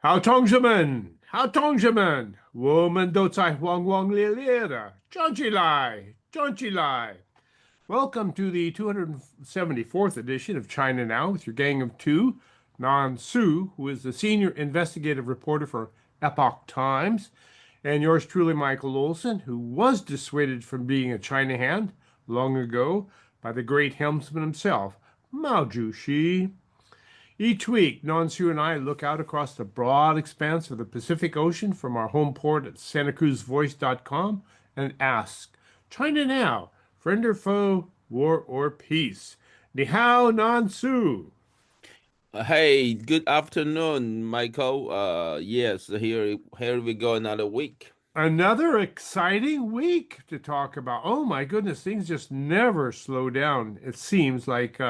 好，同志们，我们都在轰轰烈烈的站起来，站起来。Welcome to the 274th edition of China Now with your gang of two, Nan Su, who is the senior investigative reporter for Epoch Times, and yours truly, Michael Olson, who was dissuaded from being a China hand long ago by the great helmsman himself, Mao Zedong. Each week, Nonsu and I look out across the broad expanse of the Pacific Ocean from our home port at SantaCruzVoice.com and ask, China now, friend or foe, war or peace? Ni hao, Nonsu. Hey, good afternoon, Michael. Yes, here we go another week. Another exciting week to talk about. Oh my goodness, things just never slow down. It seems like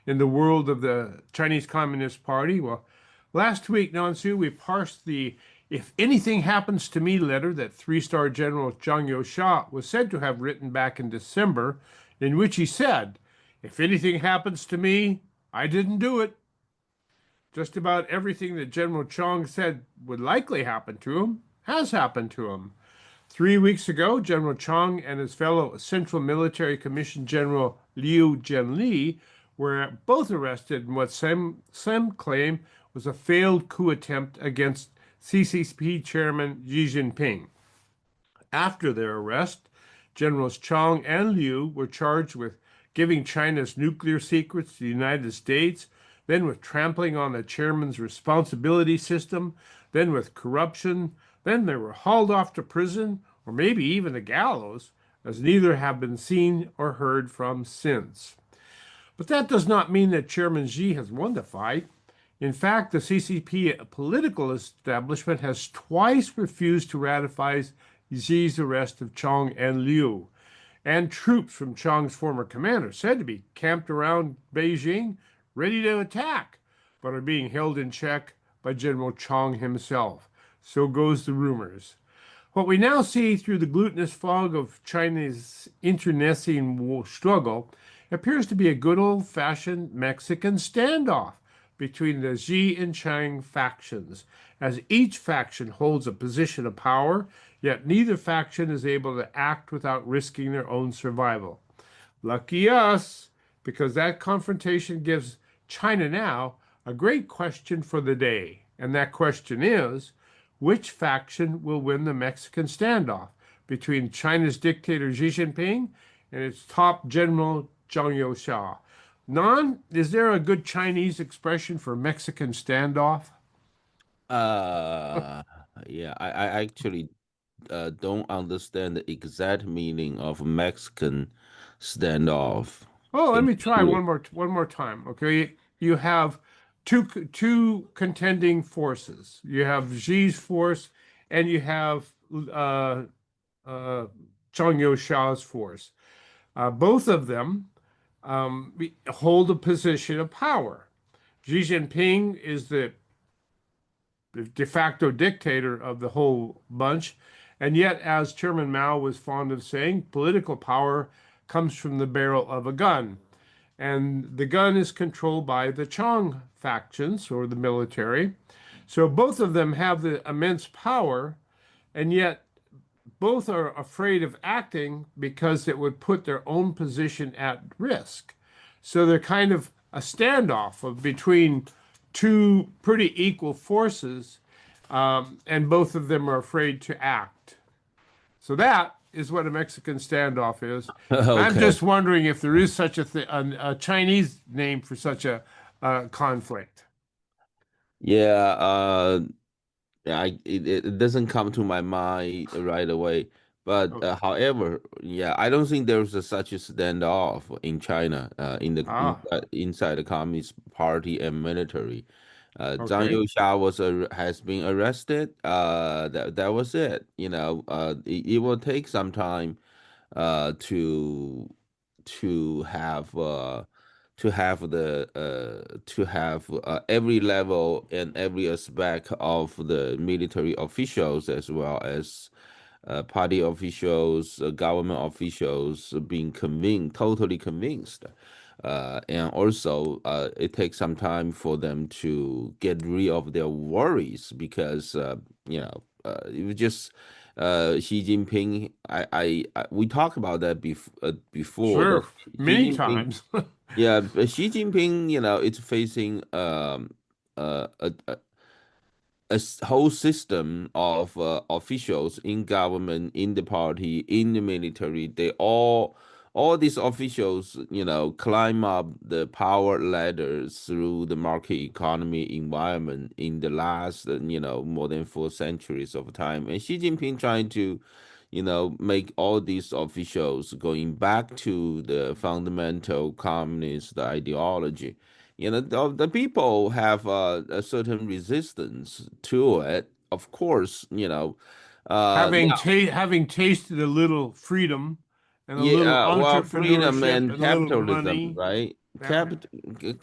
in the world of the Chinese Communist Party. Well, last week, Nansu, we parsed the "If anything happens to me" letter that three-star General Zhang Youxie was said to have written back in December, in which he said, "If anything happens to me, I didn't do it." Just about everything that General Chang said would likely happen to him has happened to him. 3 weeks ago, General Chang and his fellow Central Military Commission General Liu Jianli were both arrested in what some claim was a failed coup attempt against CCP Chairman Xi Jinping. After their arrest, Generals Chang and Liu were charged with giving China's nuclear secrets to the United States, then with trampling on the chairman's responsibility system, then with corruption. Then they were hauled off to prison, or maybe even the gallows, as neither have been seen or heard from since. But that does not mean that Chairman Xi has won the fight. In fact, the CCP political establishment has twice refused to ratify Xi's arrest of Chang and Liu, and troops from Chang's former commander, said to be camped around Beijing, ready to attack, but are being held in check by General Chang himself. So goes the rumors. What we now see through the glutinous fog of China's internecine struggle appears to be a good old-fashioned Mexican standoff between the Xi and Chang factions, as each faction holds a position of power, yet neither faction is able to act without risking their own survival. Lucky us, because that confrontation gives China now a great question for the day. And that question is, which faction will win the Mexican standoff between China's dictator Xi Jinping and its top general Zhang Youxie? Nan, is there a good Chinese expression for Mexican standoff? Uh, yeah, I actually don't understand the exact meaning of Mexican standoff. Oh, let Can me try you? one more time. Okay, you have two contending forces. You have Xi's force, and you have uh, Zhang Youxia's force. Both of them hold a position of power. Xi Jinping is the de facto dictator of the whole bunch. And yet, as Chairman Mao was fond of saying, political power comes from the barrel of a gun. And the gun is controlled by the Chang factions or the military. So both of them have the immense power, and yet both are afraid of acting because it would put their own position at risk. So they're kind of a standoff of between two pretty equal forces, and both of them are afraid to act. So that is what a Mexican standoff is. And I'm Okay. just wondering if there is such a thing, a Chinese name for such a conflict. Yeah, it doesn't come to my mind right away. But Okay. however, yeah, I don't think there's such a standoff in China, Ah, inside the Communist Party and military. Zhang okay. Youxia has been arrested. That was it. It will take some time uh, to to have uh, to have every level and every aspect of the military officials as well as party officials, government officials being totally convinced. And also it takes some time for them to get rid of their worries because it was just Xi Jinping. We talked about that before that Sure, Xi many Jinping. times. Yeah, but Xi Jinping, it's facing a whole system of officials in government, in the party, in the military. All these officials, climb up the power ladder through the market economy environment in the last, more than 4 centuries of time. And Xi Jinping trying to, make all these officials going back to the fundamental communist ideology. The people have a certain resistance to it. Of course, now, Having tasted a little freedom and a little yeah, well, freedom entrepreneurship and and a little capitalism, money, right? that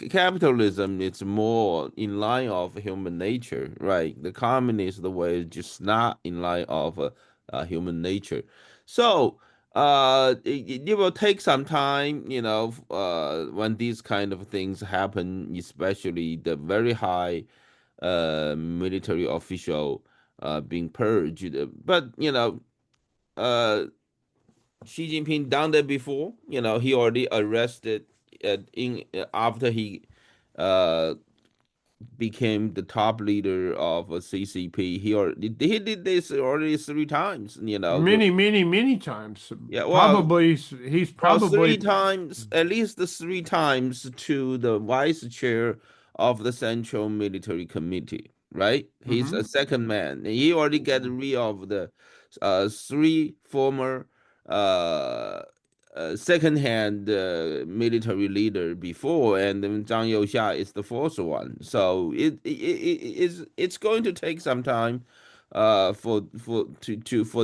Capitalism is more in line of human nature, right? The communist the way is just not in line of human nature. So, it will take some time, when these kind of things happen, especially the very high military official being purged. But uh, Xi Jinping done that before. He already arrested in after he uh, became the top leader of CCP. He did this already 3 times. many times. Yeah, well, Probably he's well, three probably. times, at least the 3 times to the vice chair of the Central Military Committee, right? He's a Mhm. second man. He already got rid of the three former uh, second-hand military leader before, and then Zhang Youxia is the fourth one. So it's going to take some time for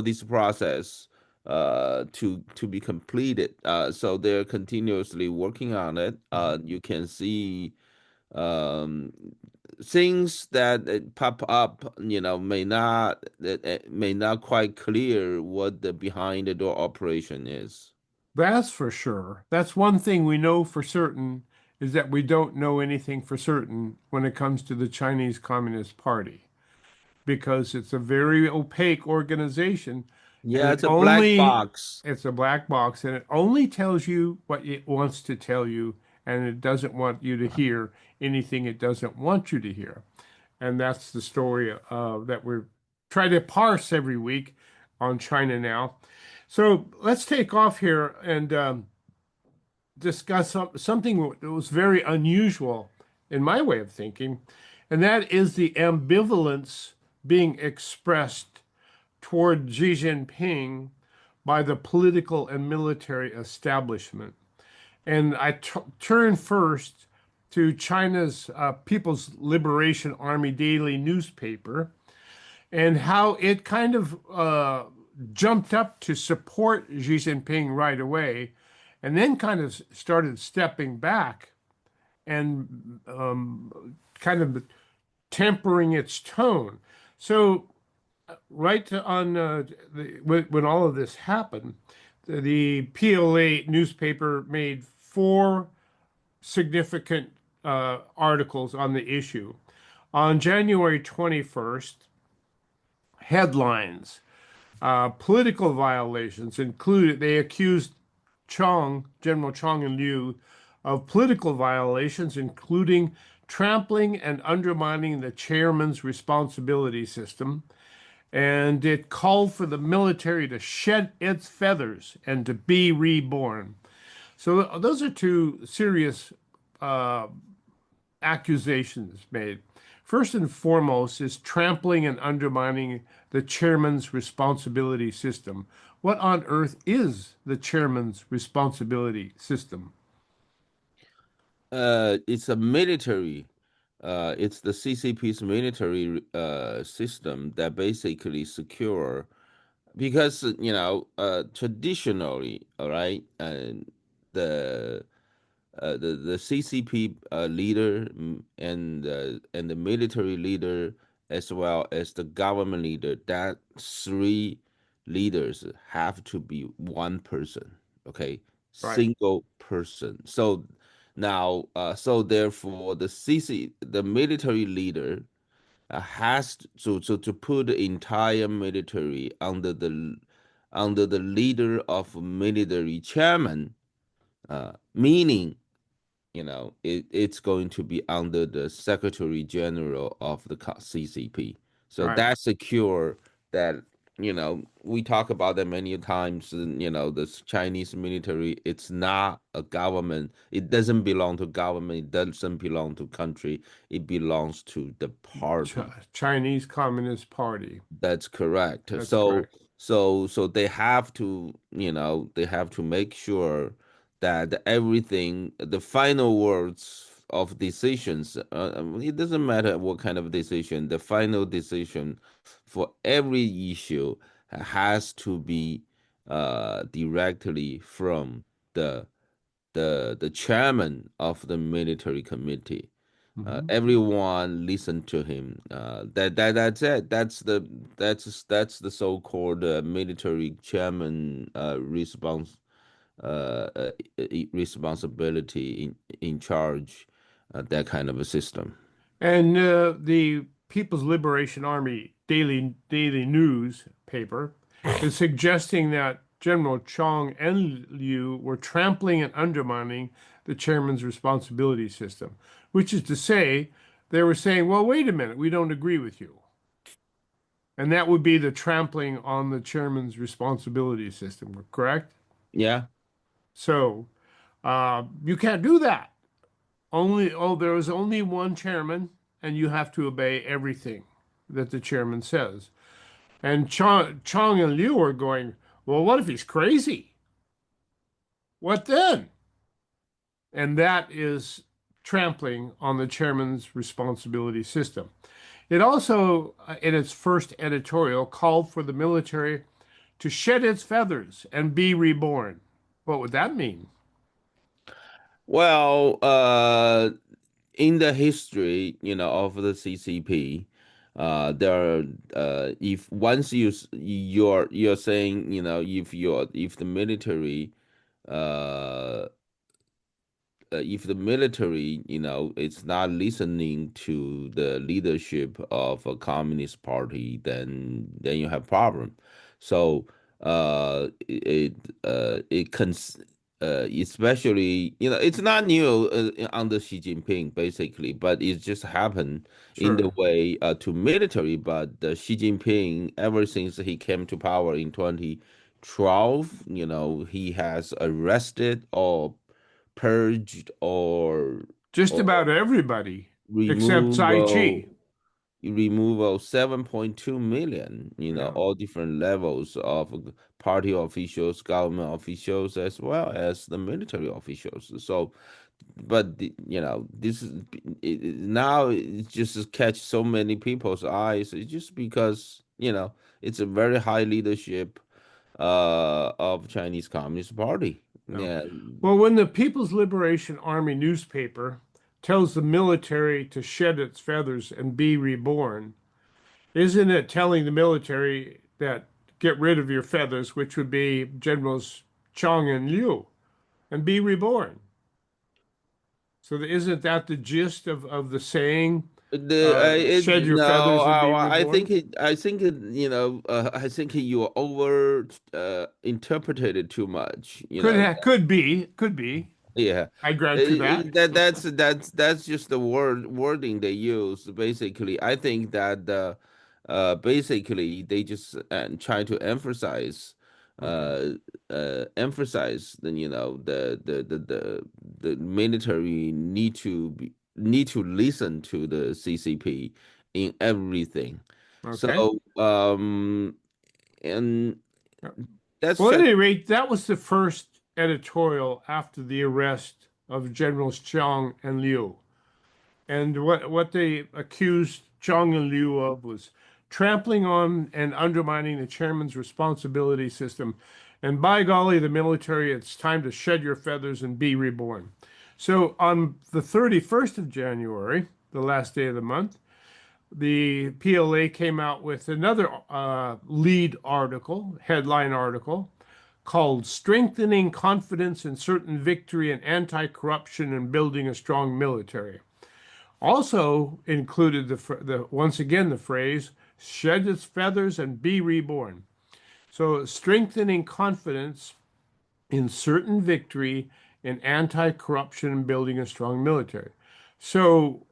this process to be completed. So they're continuously working on it. You can see um, things that pop up, may not quite clear what the behind the door operation is. That's for sure. That's one thing we know for certain is that we don't know anything for certain when it comes to the Chinese Communist Party because it's a very opaque organization and Yeah, it's a black box. it's a black box and it only tells you what it wants to tell you and it doesn't want you to hear anything it doesn't want you to hear. And that's the story that we're trying to parse every week on China now. So let's take off here and discuss something that was very unusual in my way of thinking, and that is the ambivalence being expressed toward Xi Jinping by the political and military establishment. And I turn first to China's People's Liberation Army daily newspaper and how it kind of jumped up to support Xi Jinping right away and then kind of started stepping back and kind of tempering its tone. So, on when all of this happened, the PLA newspaper made four significant articles on the issue. On January 21st, headlines. Political violations included, they accused General Chong and Liu, of political violations, including trampling and undermining the chairman's responsibility system. And it called for the military to shed its feathers and to be reborn. So those are two serious uh, accusations made. First and foremost is trampling and undermining the chairman's responsibility system. What on earth is the chairman's responsibility system? It's a military. It's the CCP's military system that basically secure because traditionally, all right, and the the CCP leader and the military leader as well as the government leader, that three leaders have to be one person, okay, Right. single person. So Now, so therefore, the military leader has to put the entire military under the leader of military chairman, meaning it's going to be under the Secretary General of the CCP. So Right. that secure that we talk about that many times. The Chinese military, it's not a government. It doesn't belong to government. It doesn't belong to country. It belongs to the Ch party. Chinese Communist Party. That's correct. That's So correct. so they have to, they have to make sure that everything, the final words of decisions, it doesn't matter what kind of decision, the final decision for every issue has to be directly from the the chairman of the military committee. Hmm. Everyone listened to him. That's it. That's the so-called military chairman responsibility in charge, that kind of a system. And the People's Liberation Army daily news paper is suggesting that General Chong and Liu were trampling and undermining the chairman's responsibility system, which is to say, they were saying, well, wait a minute, we don't agree with you. And that would be the trampling on the chairman's responsibility system, correct? Yeah. So you can't do that. There is only one chairman, and you have to obey everything that the chairman says. And Chong and Liu are going, well, what if he's crazy? What then? And that is trampling on the chairman's responsibility system. It also, in its first editorial, called for the military to shed its feathers and be reborn. What would that mean? Well, in the history, of the CCP, there are, if once you're saying, if the military, uh, if the military, it's not listening to the leadership of a communist party, then you have problem. So it cons especially, it's not new under Xi Jinping basically, but it just happened in the Sure. way to military. But Xi Jinping, ever since he came to power in 2012, he has arrested or purged Just or about everybody except Tsai Chi. removal removal 7.2 million, Yeah. all different levels of party officials, government officials, as well as the military officials. So, but this is now it just catch so many people's eyes. It's just because it's a very high leadership of Chinese Communist Party. Yeah. Yeah. Well, when the People's Liberation Army newspaper tells the military to shed its feathers and be reborn, isn't it telling the military that get rid of your feathers, which would be Generals Chong and Liu, and be reborn? So isn't that the gist of the saying, shed your No, feathers and be I think reborn? I think you over interpreted it too much. Could be. Yeah. I grant you that. That's just the wording they use. Basically, I think that basically they just try to Okay. uh, emphasize the the military need to listen to the CCP in everything. Okay. So and that's Well, at just any rate, that was the first editorial after the arrest of Generals Zhang and Liu. And what they accused Zhang and Liu of was trampling on and undermining the chairman's responsibility system. And by golly, the military, it's time to shed your feathers and be reborn. So on the 31st of January, the last day of the month, the PLA came out with another lead article, headline article, called Strengthening Confidence in Certain Victory and Anti-Corruption and Building a Strong Military. Also included once again the phrase shed its feathers and be reborn. So strengthening confidence in certain victory and anti-corruption and building a strong military. So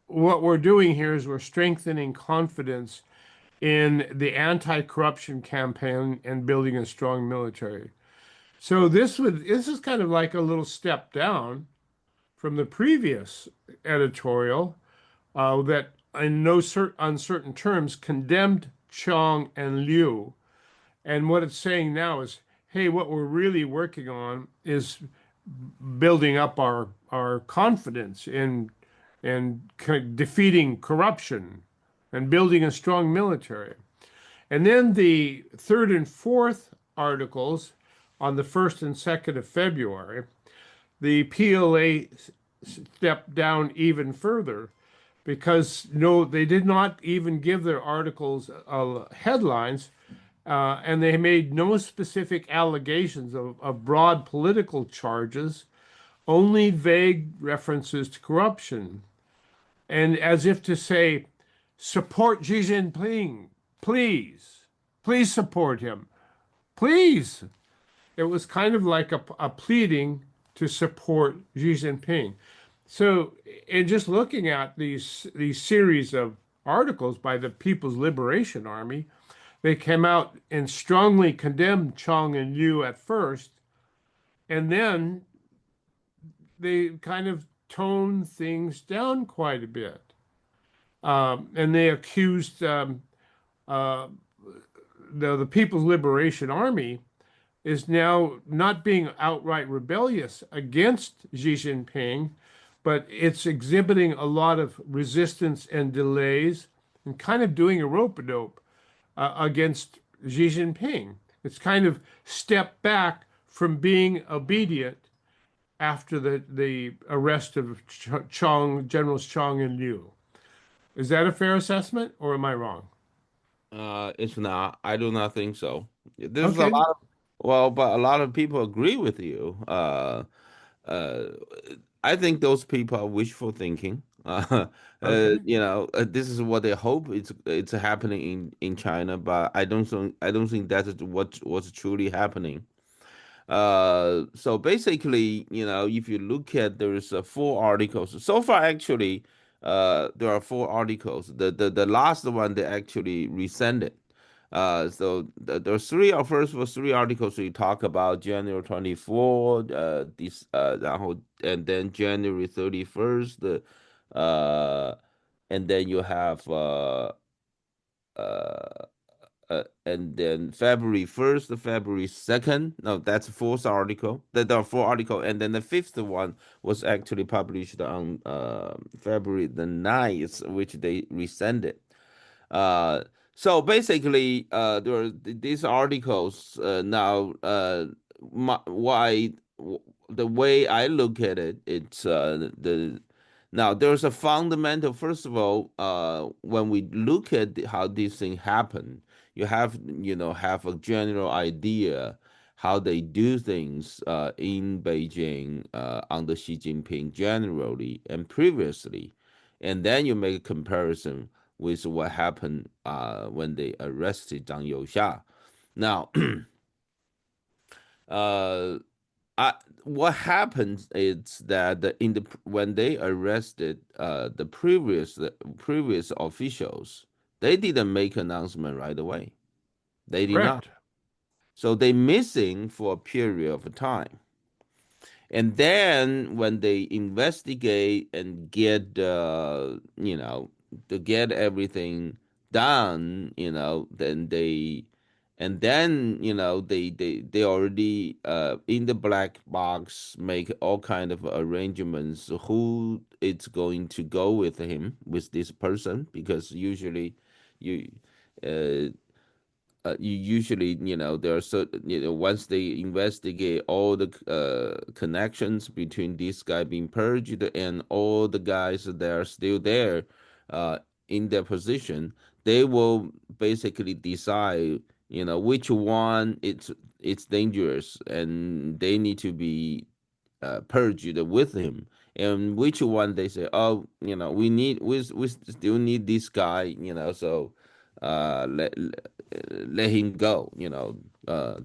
what we're doing here is we're strengthening confidence in the anti-corruption campaign and building a strong military. So this is kind of like a little step down from the previous editorial that in no uncertain terms condemned Chang and Liu. And what it's saying now is, hey, what we're really working on is building up our confidence in defeating corruption and building a strong military. And then the third and fourth articles on the 1st and 2nd of February, the PLA stepped down even further because no, they did not even give their articles headlines, and they made no specific allegations of broad political charges, only vague references to corruption. And as if to say, support Xi Jinping, please. Please support him. Please. It was kind of like a pleading to support Xi Jinping. So, in just looking at these series of articles by the People's Liberation Army, they came out and strongly condemned Chang and Liu at first, and then they kind of toned things down quite a bit. And they accused uh, the People's Liberation Army is now not being outright rebellious against Xi Jinping, but it's exhibiting a lot of resistance and delays and kind of doing a rope-a-dope against Xi Jinping. It's kind of stepped back from being obedient after the arrest of Generals Chang and Liu. Is that a fair assessment, or am I wrong? It's not. I do not think so. There's a Okay, lot of well, but a lot of people agree with you. Uh, I think those people are wishful thinking. okay, This is what they hope it's happening in China, but I don't think that is what's truly happening. So basically, if you look at there's four articles so far. Actually, there are four articles. The last one they actually rescinded. So there's three. First was three articles we talk about January 24, and then January 31st, and then you have uh, and then February 1st, February 2nd. No, that's the fourth article. There are four articles. And then the fifth one was actually published on February the 9th, which they rescinded. Uh, so basically, there are these articles now. Why the way I look at it, it's the now there's a fundamental. First of all, when we look at how these things happen, you have a general idea how they do things in Beijing under Xi Jinping generally and previously, and then you make a comparison with what happened when they arrested Zhang Youxia. Now, uh, what happens is that when they arrested the previous officials, they didn't make announcement right away. They did not. correct. So they missing for a period of time. And then when they investigate and get to get everything done, they already in the black box make all kind of arrangements who it's going to go with him with this person, because usually you uh, you usually, there are certain, once they investigate all the connections between this guy being purged and all the guys that are still there uh, in their position, they will basically decide, which one it's dangerous and they need to be purged with him. And which one they say, oh, we still need this guy, so uh, let let him go,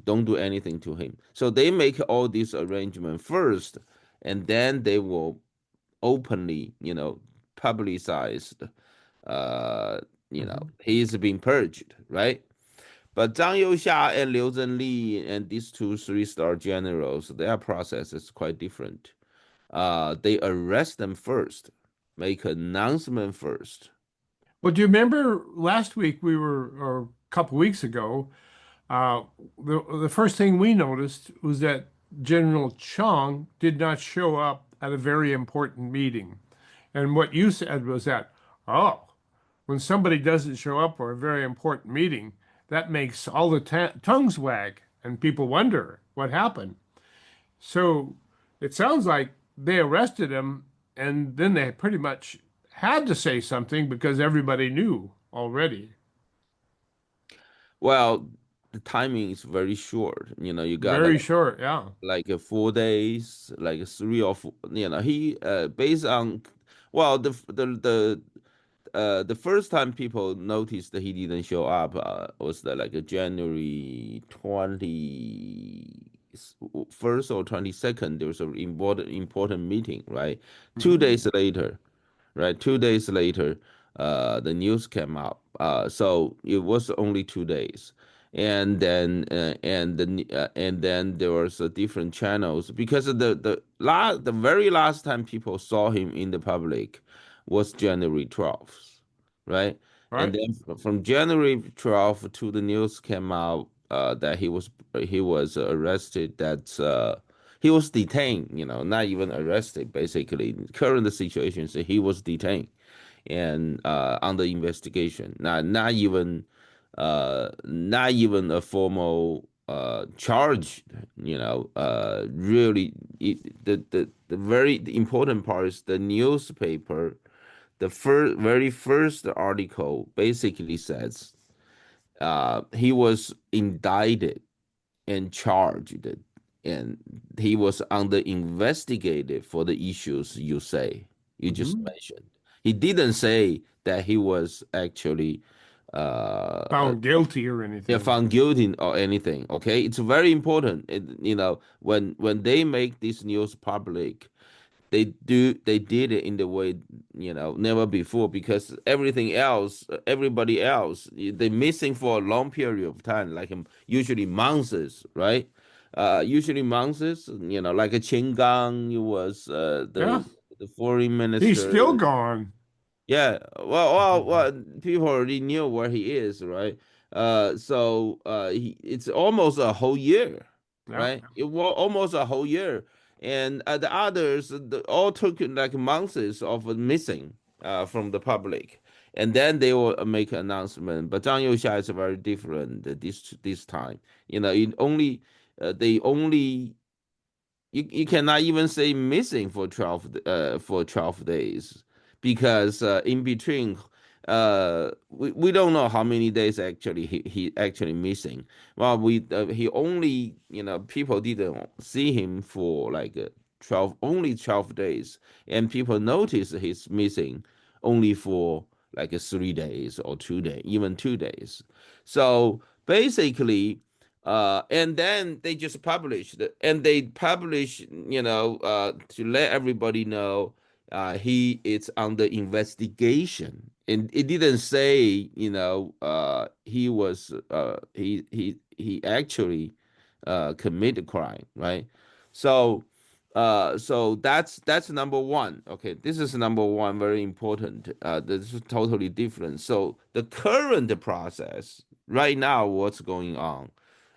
don't do anything to him. So they make all these arrangements first, and then they will openly, publicize, uh, Hmm. he's been purged, right? But Zhang Youxia and Liu Zhenli and these two three-star generals, their process is quite different. They arrest them first, make announcement first. Well, do you remember last week or a couple weeks ago, uh, the first thing we noticed was that General Chang did not show up at a very important meeting. And what you said was that, oh, when somebody doesn't show up for a very important meeting, that makes all the tongues wag and people wonder what happened. So it sounds like they arrested him and then they pretty much had to say something because everybody knew already. Well, the timing is very short. You got Very short, yeah. like 4 days, like three or four. He based on well the first time people noticed that he didn't show up was like a January 21st or 22nd. There was an important meeting, right? Two Hmm. days later, right? 2 days later, the news came out. So it was only 2 days, and then there was different channels because of the very last time people saw him in the public was January 12th, right? And Right? then from January 12th to the news came out that he was arrested. He was detained, not even arrested. Basically, current situation is he was detained and under investigation. Not even a formal charge. Really, the very important part is the newspaper. The very first article basically says he was indicted and charged, and he was under investigated for the issues you just Hmm. mentioned. He didn't say that he was actually uh, Found guilty or anything. found guilty or anything. Okay, it's very important. When they make this news public, they did it in the way never before, because everybody else, they missing for a long period of time, like usually months, right? Usually months, like a Qin Gang was Yeah. the foreign He's still minister. gone. Yeah, well, people already knew where he is, right? It's almost a whole year, Yeah. right? It was almost a whole year, and the others all took like months of missing from the public, and then they will make an announcement. But Zhang Youxia is very different this time. It only they only you cannot even say missing for 12 days, because in between we don't know how many days actually he actually missing. Well, we he only, people didn't see him for like 12 days, and people notice he's missing only for like 3 days or 2 days, even 2 days. So basically, and then they just published it, and they publish, to let everybody know he is under investigation, and it didn't say, he actually committed crime, right? So, so that's number one. Okay, this is number one, very important. This is totally different. So the current process right now, what's going on?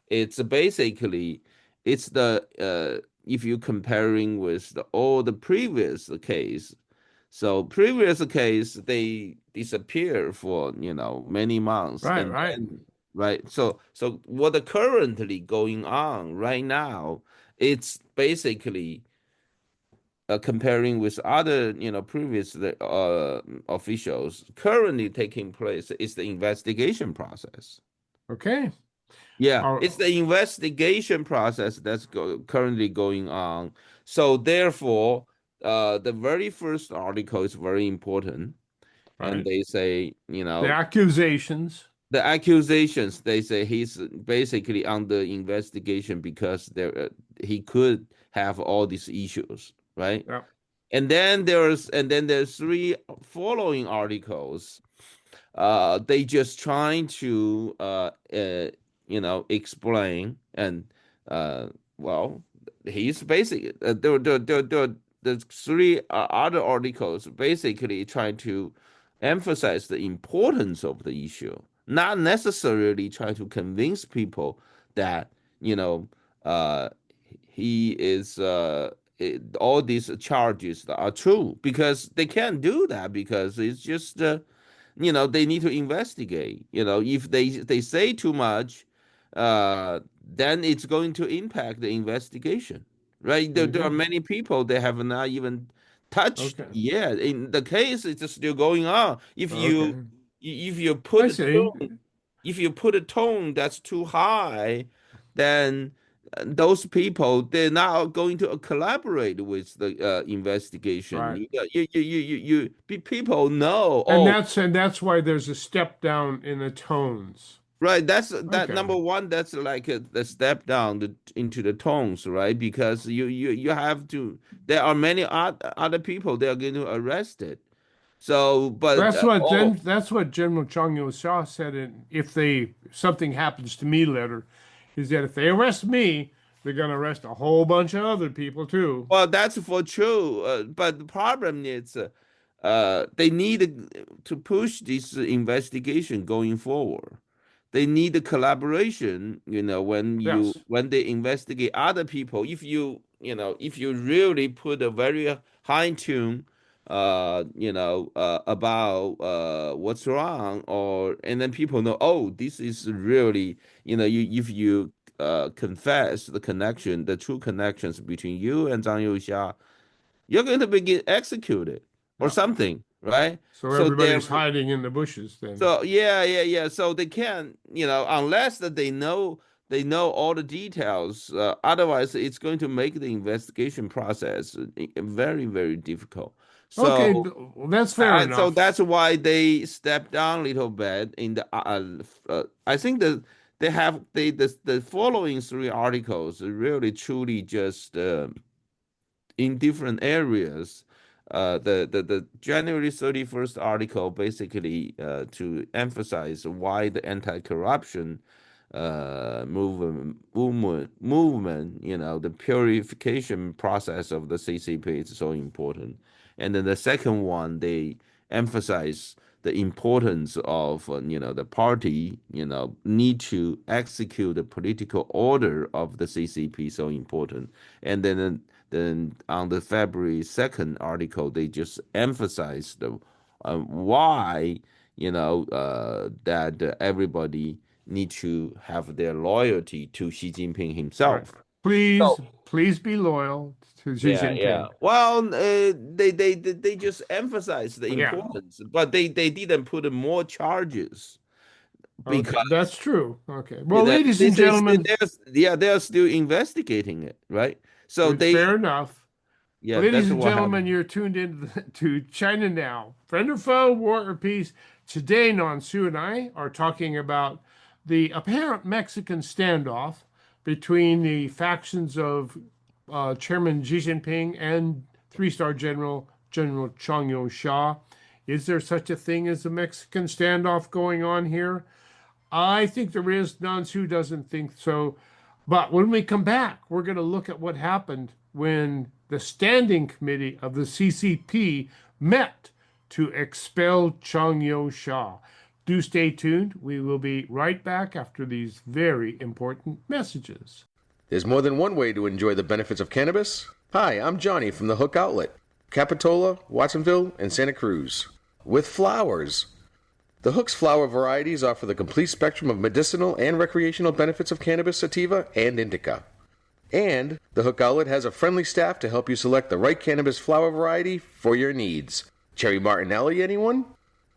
It's basically it's the if you comparing with all the previous case. So previous case they disappear for many months, Right, and right. then right. So what are currently going on right now? It's basically comparing with other previous officials currently taking place is the investigation process. Okay. Yeah, it's Oh, the investigation process that's currently going on. So therefore, the very first article is very important, and right. they say, The accusations. the accusations. They say he's basically under investigation because he could have all these issues, right? Yeah. And then there's three following articles. They just trying to explain and uh well he's basically the three other articles basically trying to emphasize the importance of the issue, not necessarily try to convince people that you know uh he is all these charges are true, because they can't do that, because it's just they need to investigate. If they say too much, then it's going to impact the investigation, right? There are Hmm. many people they have not even touched Okay. yet. In the case, it's still going on. Okay. If you I put a see. tone, if you put a tone that's too high, then those people, they're not going to collaborate with the investigation. Right. People know. And Oh, that's why there's a step down in the tones. right. That Okay. number one. That's like the step down into the tones, right? Because you have to. There are many other people they are going to arrest it. So, but That's what General Chang Yo-sha said in if they something happens to me letter, is that if they arrest me, they're gonna arrest a whole bunch of other people too. well, that's for true. But the problem is, they need to push this investigation going forward. They need the collaboration. Yes. When they investigate other people, if you really put a very high tune, about what's wrong, and then people know, oh, this is really, if you confess the true connections between you and Zhang Youxia, you're going to be executed or Yeah. something, right? So So everybody's therefore, hiding in the bushes then. so yeah, yeah, yeah. So they can't, unless that they know all the details. Otherwise, it's going to make the investigation process very, very difficult. Okay, So well, that's fair so enough. that's why they stepped down a little bit in the. I think that the following three articles really truly just in different areas. The January 31st article basically to emphasize why the anti-corruption movement, the purification process of the CCP is so important. And then the second one, they emphasize the importance of the party need to execute the political order of the CCP, so important. And then on the February 2nd article, they just emphasized why that everybody need to have their loyalty to Xi Jinping Right. himself. Please, So please be loyal to Xi yeah, yeah. Jinping. Well, they just emphasize the Yeah. importance, but they didn't put in more charges Okay, that's because true. Okay. Well, ladies they and say gentlemen, they're still investigating it, right? So it's fair enough. yeah, Ladies that's and what gentlemen, happened. you're tuned in to China Now. Friend or foe, war or peace. Today, Nansu and I are talking about the apparent Mexican standoff between the factions of Chairman Xi Jinping and three-star General Chang Yo-sha. Is there such a thing as a Mexican standoff going on here? I think there is. Nansu doesn't think so. But when we come back, we're going to look at what happened when the standing committee of the CCP met to expel Chang Yo-sha. Do stay tuned. We will be right back after these very important messages. There's more than one way to enjoy the benefits of cannabis. Hi, I'm Johnny from the Hook Outlet, Capitola, Watsonville, and Santa Cruz. With flowers. The Hook's flower varieties offer the complete spectrum of medicinal and recreational benefits of cannabis sativa and indica. And the Hook Outlet has a friendly staff to help you select the right cannabis flower variety for your needs. Cherry Martinelli, anyone?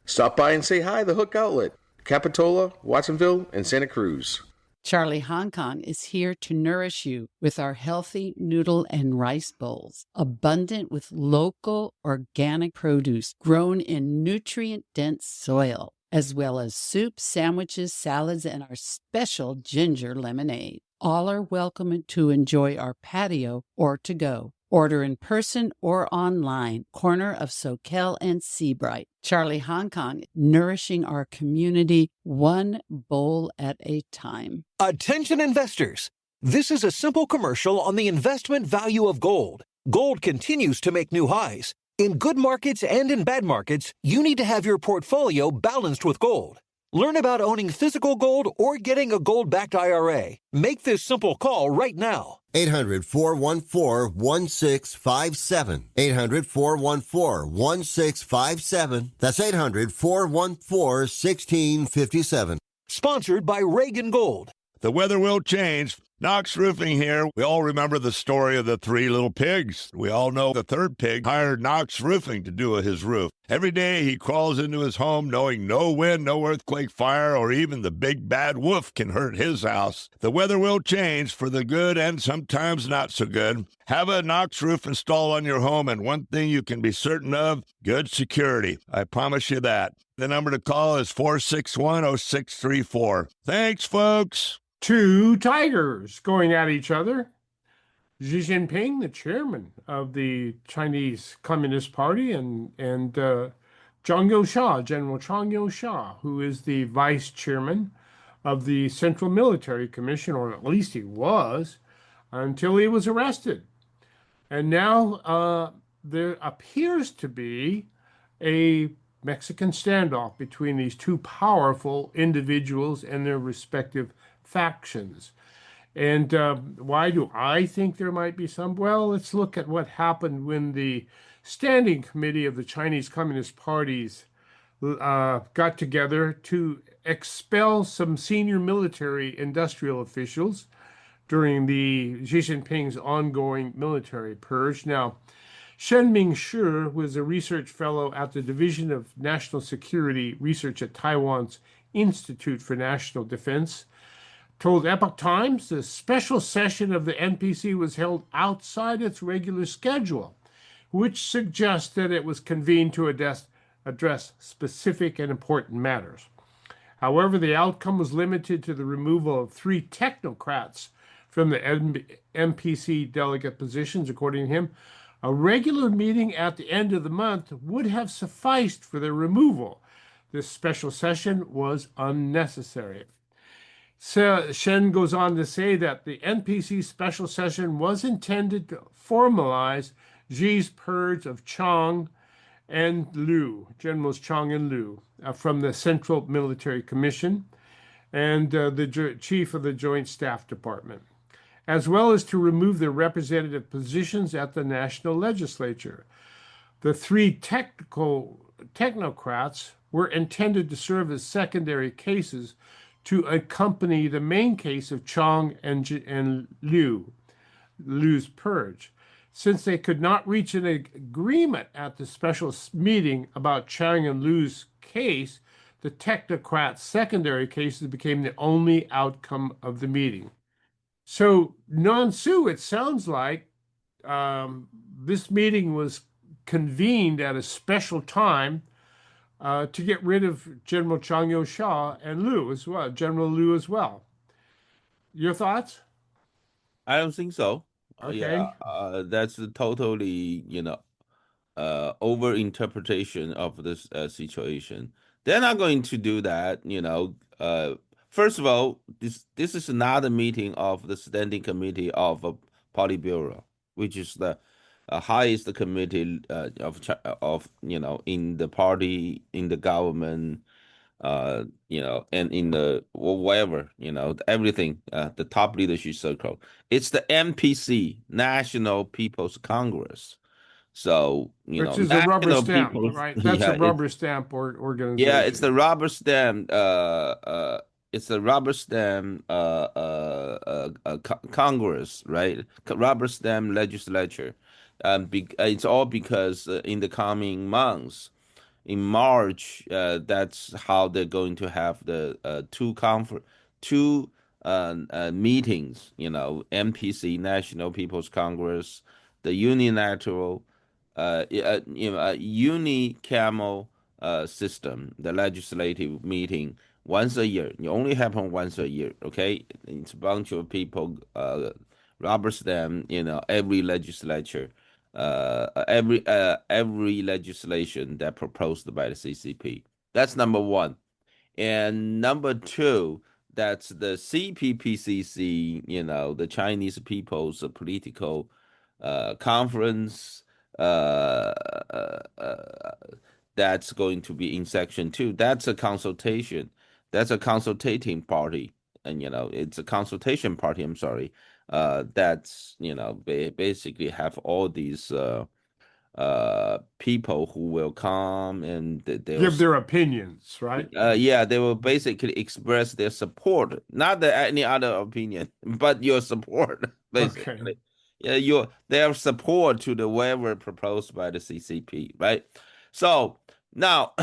Stop by and say hi, the Hook Outlet, Capitola, Watsonville, and Santa Cruz. Charlie Hong Kong is here to nourish you with our healthy noodle and rice bowls, abundant with local organic produce grown in nutrient-dense soil, as well as soups, sandwiches, salads, and our special ginger lemonade. All are welcome to enjoy our patio or to go. Order in person or online, corner of Soquel and Seabright. Charlie Hong Kong, nourishing our community one bowl at a time. Attention investors. This is a simple commercial on the investment value of gold. Gold continues to make new highs. In good markets and in bad markets, you need to have your portfolio balanced with gold. Learn about owning physical gold or getting a gold-backed IRA. Make this simple call right now. 800-414-1657. 800-414-1657. That's 800-414-1657. Sponsored by Reagan Gold. The weather will change. Knox Roofing here. We all remember the story of the three little pigs. We all know the third pig hired Knox Roofing to do his roof. Every day he crawls into his home knowing no wind, no earthquake, fire, or even the big bad wolf can hurt his house. The weather will change for the good and sometimes not so good. Have a Knox roof installed on your home, and one thing you can be certain of, good security. I promise you that. The number to call is 461-0634. Thanks, folks. Two tigers going at each other. Xi Jinping, the chairman of the Chinese Communist Party, and Zhang Youxie, General Zhang Youxie, who is the vice chairman of the Central Military Commission, or at least he was, until he was arrested. And now there appears to be a Mexican standoff between these two powerful individuals and their respective factions. And why do I think there might be some? Well, let's look at what happened when the Standing Committee of the Chinese Communist Parties got together to expel some senior military industrial officials during the Xi Jinping's ongoing military purge. Now, Shen Mingshi was a research fellow at the Division of National Security Research at Taiwan's Institute for National Defense, told Epoch Times the special session of the NPC was held outside its regular schedule, which suggests that it was convened to address specific and important matters. However, the outcome was limited to the removal of 3 technocrats from the NPC delegate positions. According to him, a regular meeting at the end of the month would have sufficed for their removal. This special session was unnecessary. So Shen goes on to say that the NPC special session was intended to formalize Xi's purge of Chang and Liu, Generals Chang and Liu, from the Central Military Commission and the chief of the Joint Staff Department, as well as to remove their representative positions at the national legislature. The 3 technocrats were intended to serve as secondary cases to accompany the main case of Chang and Liu's purge. Since they could not reach an agreement at the special meeting about Chang and Liu's case, the technocrats' secondary cases became the only outcome of the meeting. So, Nansu, it sounds like this meeting was convened at a special time to get rid of General Zhang Youxie and Liu as well, General Liu as well. Your thoughts? I don't think so. Okay. Yeah, that's a totally, over interpretation of this situation. They're not going to do that. First of all, this is not a meeting of the Standing Committee of Politburo, which is the highest committee of in the party, in the government, and in the whatever, everything, the top leadership circle. It's the NPC, National People's Congress. So, which is a rubber stamp, People's, right? That's a rubber stamp organization. Yeah, it's the rubber stamp. It's the rubber stamp Congress, right? Rubber stamp legislature. It's all because in the coming months, in March, that's how they're going to have the two meetings, NPC, National People's Congress, the unilateral, unicameral system, the legislative meeting once a year. It only happen once a year, okay? It's a bunch of people rubber stamp, every legislature, every legislation that proposed by the CCP. That's number one. And number two, that's the CPPCC, the Chinese People's Political Conference. That's going to be in section two. That's a consultation. That's a consultating party. And, it's a consultation party. I'm sorry. That's, basically have all these people who will come and they'll Give their opinions, right? yeah, they will basically express their support, not any other opinion, but your support, basically. Okay. Yeah, their support to the whatever proposed by the CCP, right? So now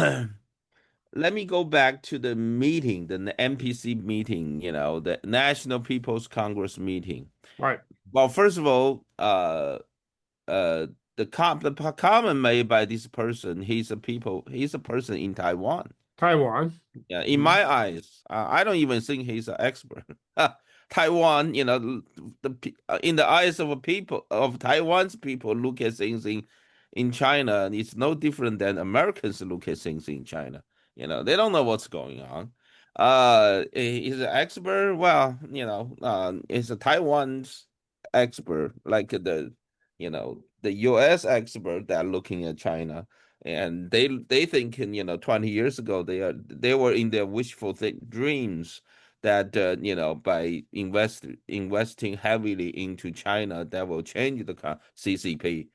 let me go back to the meeting, the NPC meeting, the National People's Congress meeting. Right. Well, first of all, the comment made by this person, he's a person in Taiwan. Taiwan. Yeah, in my eyes, I don't even think he's an expert. Taiwan, in the eyes of Taiwan's people, look at things in China, and it's no different than Americans look at things in China. They don't know what's going on. He's an expert. Well, he's a Taiwan's expert, like the U.S. expert that are looking at China, and they think 20 years ago they were in their wishful dreams that by investing heavily into China that will change the CCP.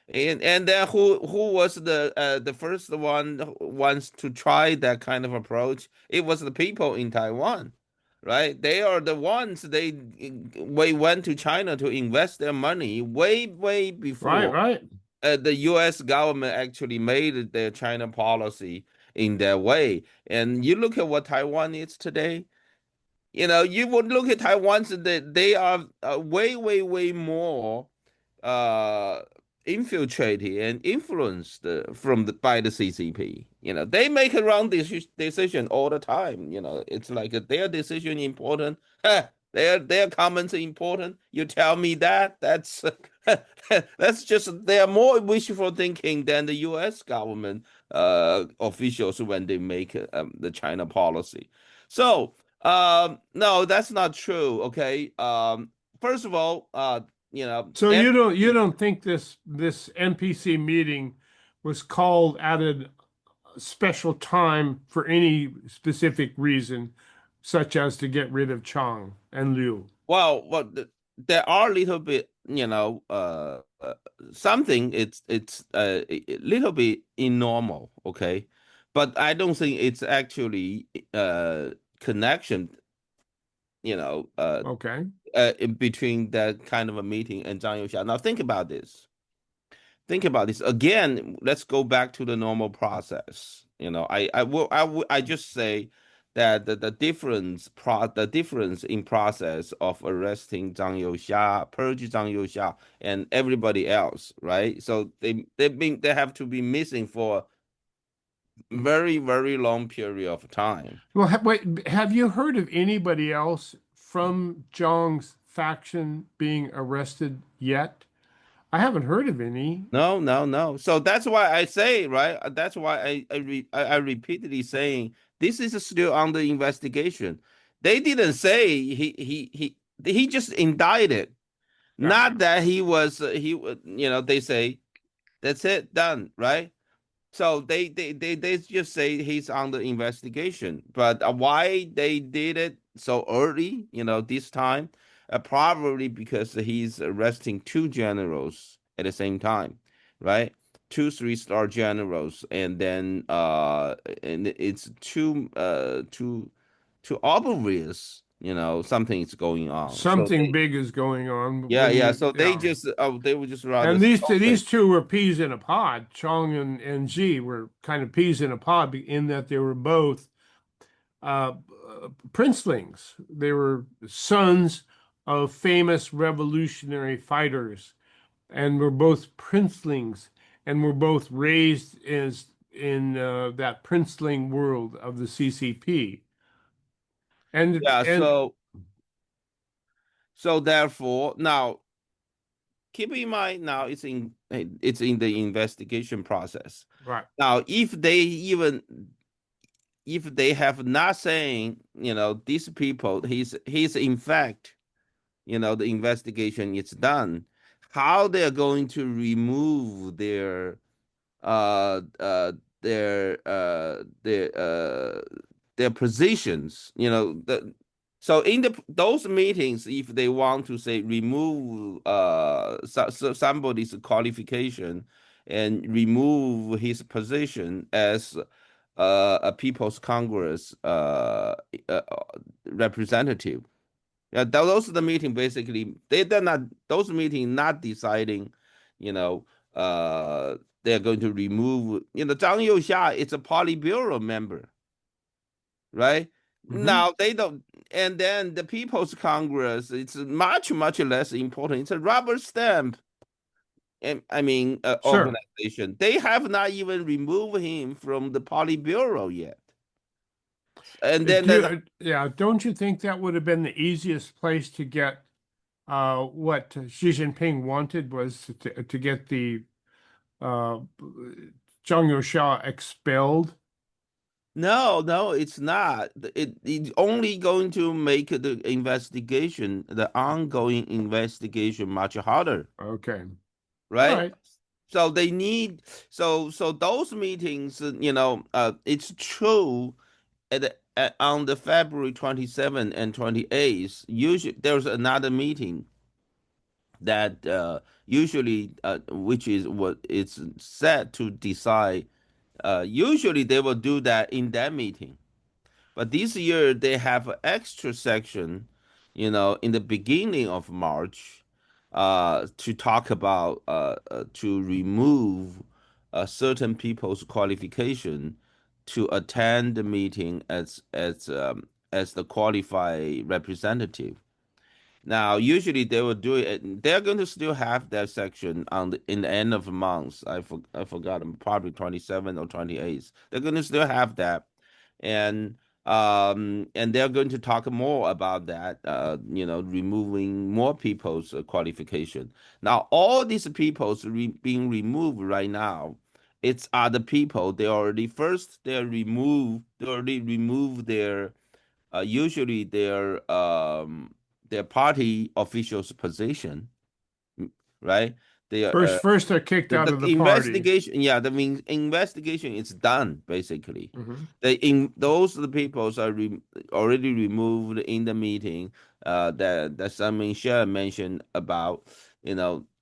And then who was the first one wants to try that kind of approach? It was the people in Taiwan, right? They are the ones we went to China to invest their money way before Right. the U.S. government actually made their China policy in that way. And you look at what Taiwan is today. You would look at Taiwan, they are way more infiltrated and influenced by the CCP. They make a wrong decision all the time. It's like their decision important. Their comments are important. You tell me that's that's just they are more wishful thinking than the U.S. government officials when they make the China policy. So no, that's not true. Okay. First of all, So you don't think this NPC meeting was called at a special time for any specific reason, such as to get rid of Chang and Liu? Well, there are a little bit, something. It's a little bit normal, okay, but I don't think it's actually connection, Okay. in between that kind of a meeting and Zhang Youxia. Now think about this. Think about this again. Let's go back to the normal process. I just say that the difference in process of arresting Zhang Youxia, purge Zhang Youxia, and everybody else, right? So they have to be missing for very long period of time. Well, wait, have you heard of anybody else from Zhang's faction being arrested yet? I haven't heard of any. No. So that's why I say, right? That's why I repeatedly saying this is still under investigation. They didn't say he just indicted, not that he was they say that's it, done, right? So they just say he's under investigation, but why they did it so early, this time, probably because he's arresting two generals at the same time, right? Two 3-star generals, and then and it's too obvious, something is going on. Something big is going on. Yeah. So they just they were just rather. And these two were peas in a pod. Chong and Xi were kind of peas in a pod in that they were both princelings. They were sons of famous revolutionary fighters, and were both princelings, and were both raised as in that princeling world of the CCP. Yeah, And so therefore now keep in mind now it's in the investigation process. right. Now if they have not saying, these people, he's in fact, the investigation is done, how they're going to remove uh uh their uh their uh their positions, so in those meetings, if they want to say remove somebody's qualification and remove his position as a People's Congress uh, representative. Yeah, those are the meeting basically. They're not those meeting not deciding, you know, they're going to remove. Zhang Youxia is a Politburo member, right? Mhm. Now they don't, and then the People's Congress. It's much less important. It's a rubber stamp. I mean, Sure. organization. They have not even removed him from the Politburo yet. And then Yeah, don't you think that would have been the easiest place to get what Xi Jinping wanted was to get the uh, Zhang Youxia expelled? no, it's not. It's only going to make the investigation, the ongoing investigation, much harder, Okay. All right? right. So they need so those meetings, it's true on the February 27th and 28th, usually there's another meeting that usually which is what it's set to decide. Usually they will do that in that meeting. But this year they have an extra section, in the beginning of March, to talk about to remove certain people's qualification to attend the meeting as the qualified representative. Now, usually they will do it. They're going to still have that section in the end of the month. I forgot. Probably 27 or 28th. They're going to still have that, and they're going to talk more about that. Removing more people's qualification. Now, all these people's being removed right now. It's other people. They already removed usually their party officials' position, right? They are First they're kicked out the of the party. investigation. Yeah, investigation is done basically. Mhm. Those are the people are already removed in the meeting. That Simon Share mentioned about.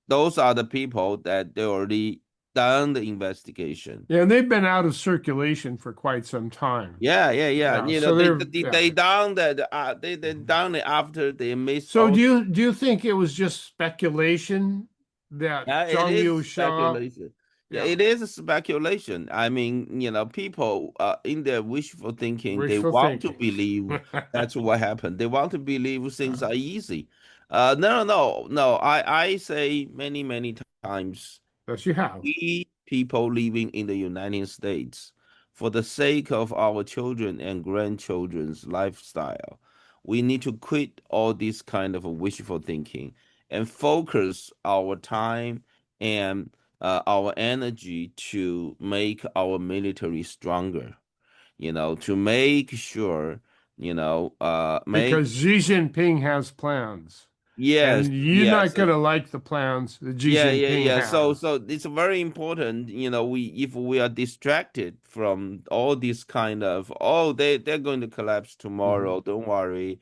Those are the people that they already done the investigation. Yeah, and they've been out of circulation for quite some time. Yeah. Yeah, so they're yeah. They done that. They done it after they missed So all. do you think it was just speculation that Yeah, it Zhang is Youxia? speculation. Yeah, Yeah, it is a speculation. I mean, people in their wishful thinking, they wishful want to thinking. believe that's what happened. They want to believe things Yeah. are easy. No. I say many times, Yes, you have. we people living in the United States, for the sake of our children and grandchildren's lifestyle, we need to quit all this kind of wishful thinking and focus our time and our energy to make our military stronger. To make sure, make Because Xi Jinping has plans, yes, and you're not yes. going to like the plans that Xi Jinping Yeah. So has. so it's very important, we if we are distracted from all this kind of, they're going to collapse Mhm. tomorrow. Don't worry.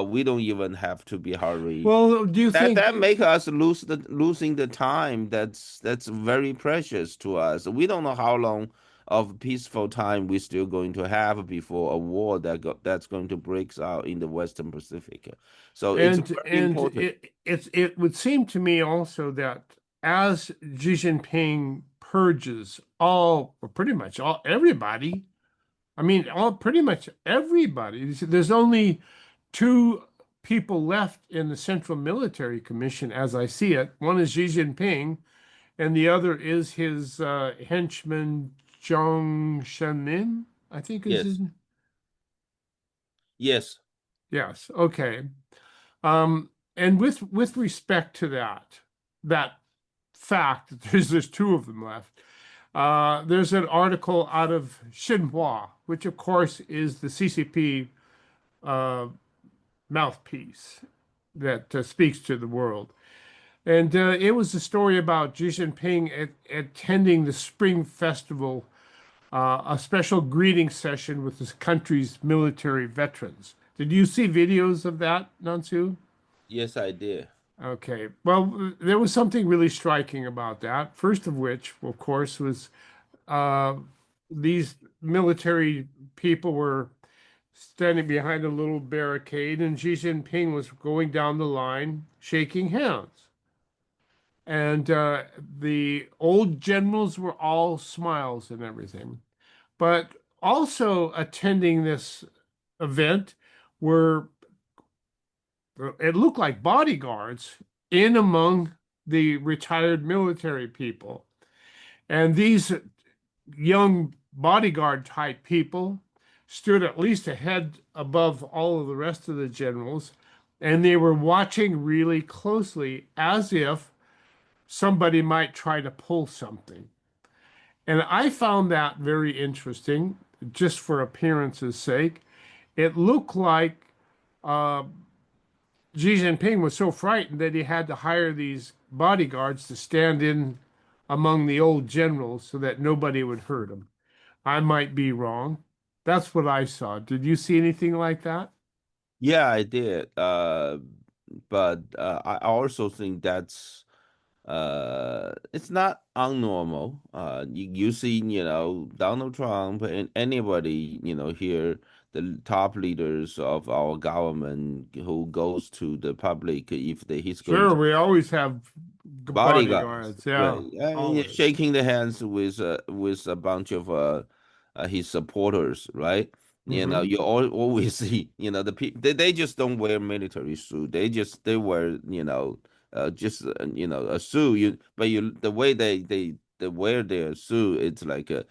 We don't even have to be hurry. Well, do you That think? make us losing the time that's very precious to us. We don't know how long of peaceful time we're still going to have before a war that's going to break out in the Western Pacific. So it's very And important. it would seem to me also that as Xi Jinping purges all, or pretty much all everybody I mean, pretty much everybody. There's only two people left in the Central Military Commission, as I see it. One is Xi Jinping, and the other is his henchman Zhang Shenmin, I think is his Yes. name. Yes. Yes. Okay. And with respect to that fact that there's two of them left, there's an article out of Xinhua, which of course is the CCP uh, mouthpiece that speaks to the world. And it was a story about Xi Jinping attending the Spring Festival, a special greeting session with his country's military veterans. Did you see videos of that, Nansu? Yes, I did. Okay. Well, there was something really striking about that. First of which, of course, was uh, these military people were standing behind a little barricade, and Xi Jinping was going down the line shaking hands. And the old generals were all smiles and everything. But also attending this event were, it looked like bodyguards in among the retired military people. And these young bodyguard type people stood at least a head above all of the rest of the generals, and they were watching really closely as if somebody might try to pull something. And I found that very interesting, just for appearance's sake. It looked like uh, Xi Jinping was so frightened that he had to hire these bodyguards to stand in among the old generals so that nobody would hurt him. I might be wrong. That's what I saw. Did you see anything like that? Yeah, I did. But I also think that's it's not unnormal. You see, Donald Trump and anybody, here, the top leaders of our government who goes to the public if he's going Sure, to we always have bodyguards, bodyguards. Yeah, right? always. Shaking the hands with a bunch of his supporters, right? Hmm. You always see, the people they just don't wear military suit. They wear, just a suit. But the way they wear their suit, it's like that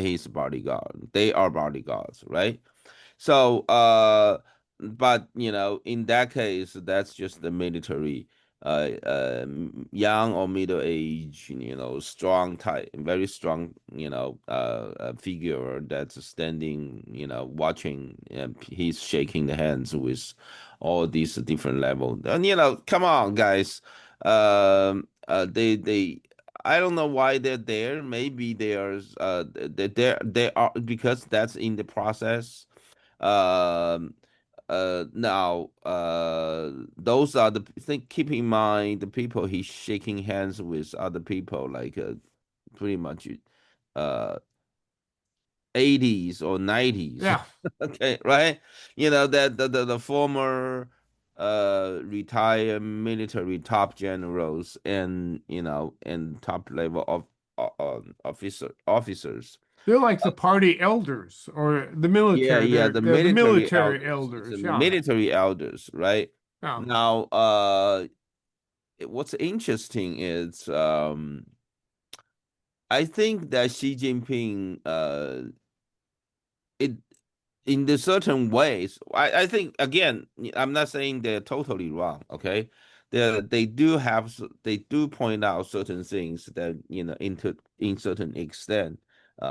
he's bodyguard. They are bodyguards, right? So, but in that case, that's just the military, young or middle age, strong type, very strong, figure that's standing, watching. He's shaking the hands with all these different levels. And come on, guys. They. I don't know why they're there. Maybe they are because that's in the process. um, Now, those are the think. Keep in mind the people he's shaking hands with other people, like pretty much uh 80s or 90s. Yeah. Okay, right? That the former retired military top generals and top level of officers. They're like the party elders or the Yeah, military. yeah, They're the they're the military military elders. It's the elders. Yeah. military elders, right? Yeah. Now, what's interesting is I think that Xi Jinping it in the certain ways, I think again, I'm not saying they're totally wrong. Okay, they do point out certain things that into in certain extent,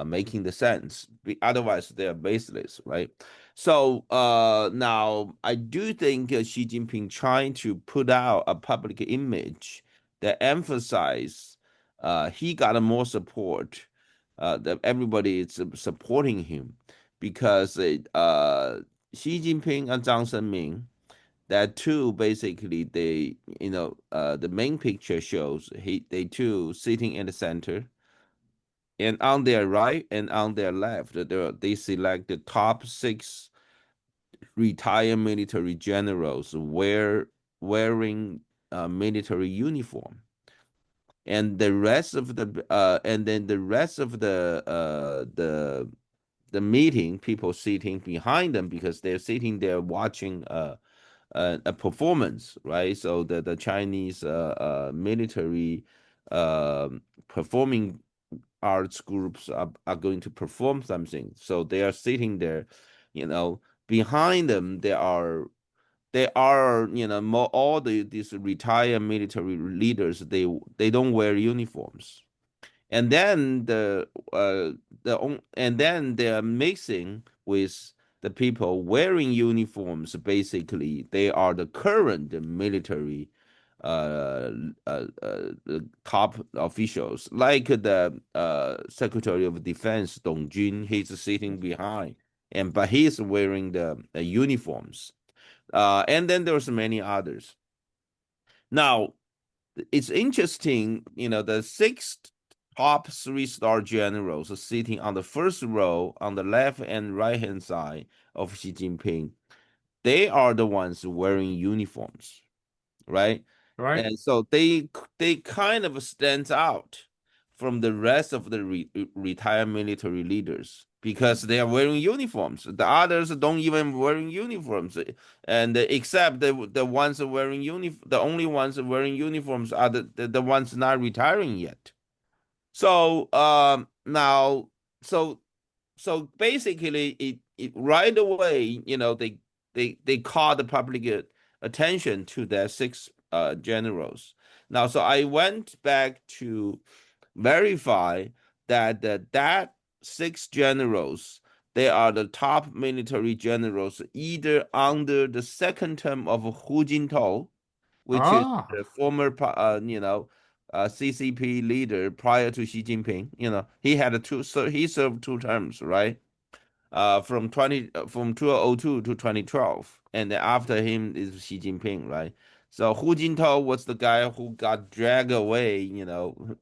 making the sense. Otherwise, they are baseless, right? So now I do think Xi Jinping trying to put out a public image that emphasize he got a more support, that everybody is supporting him because Xi Jinping and Zhang Senming, that two basically the main picture shows they two sitting in the center, and on their right and on their left they select the top six retired military generals wearing military uniform, and the rest of the and then the rest of the the meeting, people sitting behind them because they're sitting there watching a performance, right? So the Chinese military performing arts groups are going to perform something. So they are sitting there, behind them there are all these retired military leaders. They don't wear uniforms, and then and then they're mixing with the people wearing uniforms. Basically, they are the current military uh, top officials, like the Secretary of Defense Dong Jun. He's sitting behind, but he's wearing the uniforms. And then there's many others. Now, it's interesting, the six top three-star generals are sitting on the first row on the left and right hand side of Xi Jinping. They are the ones wearing uniforms, right? Right. And so they kind of stands out from the rest of the retired military leaders because they are wearing uniforms. The others don't even wearing uniforms, and except the ones wearing the only ones wearing uniforms are the ones not retiring yet. So now so so basically it right away, they call the public attention to their six generals. Now, so I went back to verify that six generals, they are the top military generals either under the second term of Hu Jintao, which is Ah, the former CCP leader prior to Xi Jinping. He had so he served two terms, right? From 2002 to 2012, and then after him is Xi Jinping, right? So Hu Jintao was the guy who got dragged away.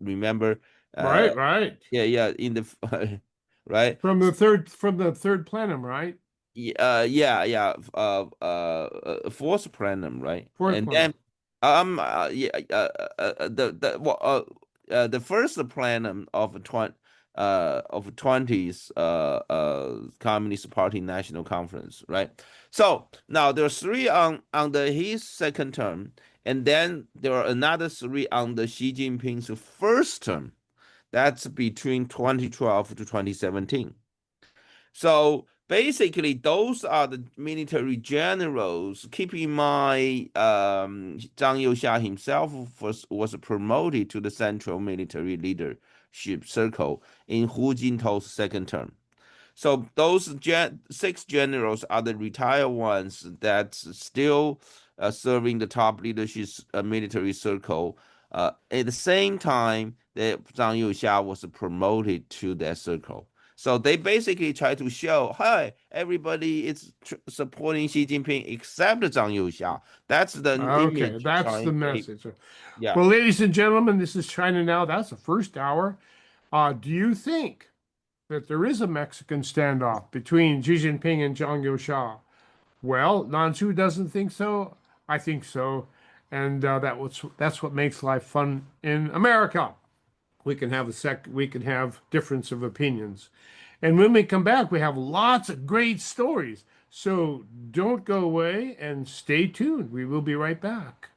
Remember? Uh, right, right. yeah, in the right. From the third plenum, right? Yeah, fourth plenum, right? Fourth And then plenum. yeah, the first plenum of 20th Communist Party National Conference, right? So now there are three under his second term, and then there are another three under Xi Jinping's first term. That's between 2012 to 2017. So basically, those are the military generals. Keep in mind, Zhang Youxia himself was promoted to the central military leadership circle in Hu Jintao's second term. So those six generals are the retired ones that's still serving the top leadership military circle. At the same time, that Zhang Youxia was promoted to that circle. So they basically try to show, hey, everybody is supporting Xi Jinping except Zhang Youxia. That's the Okay, image that's the trying. message. Yeah. Well, ladies and gentlemen, this is China Now. That's the first hour. Do you think that there is a Mexican standoff between Xi Jinping and Zhang Youxia? Well, Nansu doesn't think so. I think so, and that's what makes life fun in America. We can have difference of opinions, and when we come back, we have lots of great stories. So don't go away and stay tuned. We will be right back.